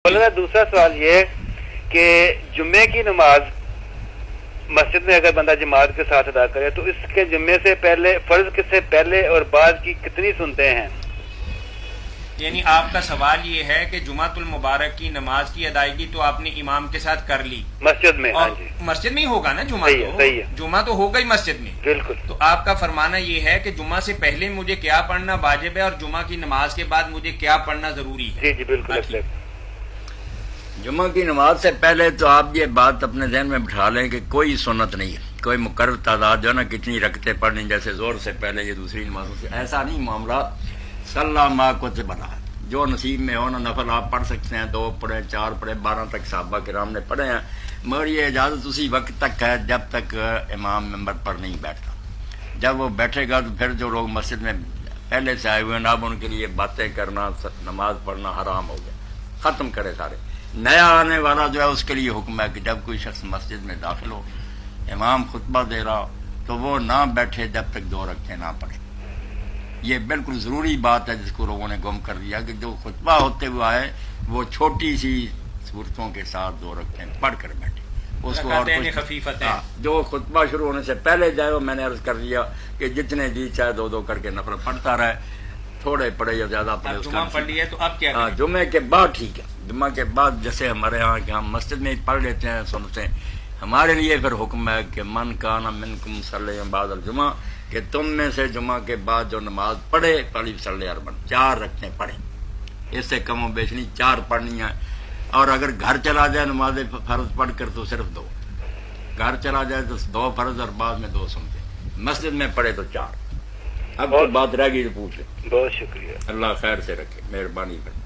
مولانا دوسرا سوال یہ ہے کہ جمعے کی نماز مسجد میں اگر بندہ جماعت کے ساتھ ادا کرے تو اس کے جمعے سے پہلے فرض سے پہلے اور بعد کی کتنی سنتے ہیں؟ یعنی آپ کا سوال یہ ہے کہ جمعۃ المبارک کی نماز کی ادائیگی تو آپ نے امام کے ساتھ کر لی مسجد میں؟ اور ہاں جی، مسجد میں ہی ہوگا نا جمعہ؟ صحیح ہے۔ جمعہ تو ہوگا ہی مسجد میں، بالکل۔ تو آپ کا فرمانا یہ ہے کہ جمعہ سے پہلے مجھے کیا پڑھنا واجب ہے اور جمعہ کی نماز کے بعد مجھے کیا پڑھنا ضروری ہے؟ جی جی بالکل۔ جمعہ کی نماز سے پہلے تو آپ یہ بات اپنے ذہن میں بٹھا لیں کہ کوئی سنت نہیں ہے، کوئی مقرر تعداد جو ہے نا کتنی رکھتے پڑھنی، جیسے زور سے پہلے یہ دوسری نمازوں سے ایسا نہیں معاملہ۔ صلی اللہ ما کتب بنا ہے، جو نصیب میں ہو نا نفل آپ پڑھ سکتے ہیں، 2 پڑھیں 4 پڑھیں 12 تک صحابہ کرام نے پڑھے ہیں، مگر یہ اجازت اسی وقت تک ہے جب تک امام ممبر پر نہیں بیٹھتا۔ جب وہ بیٹھے گا تو پھر جو لوگ مسجد میں پہلے سے آئے ہوئے ہیں اب ان کے لیے باتیں کرنا نماز پڑھنا حرام ہو گیا، ختم کرے سارے۔ نیا آنے والا جو ہے اس کے لیے حکم ہے کہ جب کوئی شخص مسجد میں داخل ہو، امام خطبہ دے رہا تو وہ نہ بیٹھے جب تک 2 رکعتیں نہ پڑھے۔ یہ بالکل ضروری بات ہے جس کو لوگوں نے گم کر دیا کہ جو خطبہ ہوتے ہوئے آئے وہ چھوٹی سی صورتوں کے ساتھ 2 رکعتیں پڑھ کر بیٹھے، اس کو اور کچھ جو خطبہ شروع ہونے سے پہلے جائے وہ میں نے عرض کر دیا کہ جتنے جی چاہے 2 کر کے نفل پڑھتا رہے، تھوڑے پڑھے یا زیادہ پڑھے۔ جمعہ پڑھ لیا تو اب کیا کریں؟ جمعے کے بعد ٹھیک ہے، جمعہ کے بعد جیسے ہمارے ہاں کہ ہم مسجد میں پڑھ لیتے ہیں سنتے ہیں، ہمارے لیے پھر حکم ہے کہ من کان منکم صلی بعد الجمعہ، کہ تم میں سے جمعہ کے بعد جو نماز پڑھے پہلی صلی اربع 4 رکعتیں پڑھیں، اس سے کم و بیش نہیں 4 پڑھنی ہیں، اور اگر گھر چلا جائے نماز فرض پڑھ کر تو صرف 2، گھر چلا جائے تو 2 فرض اور بعد میں 2 سنتے، مسجد میں پڑھے تو 4۔ اب کوئی بات رہ گئی تو پوچھ لیں۔ بہت شکریہ، اللہ خیر سے رکھے، مہربانی کرے۔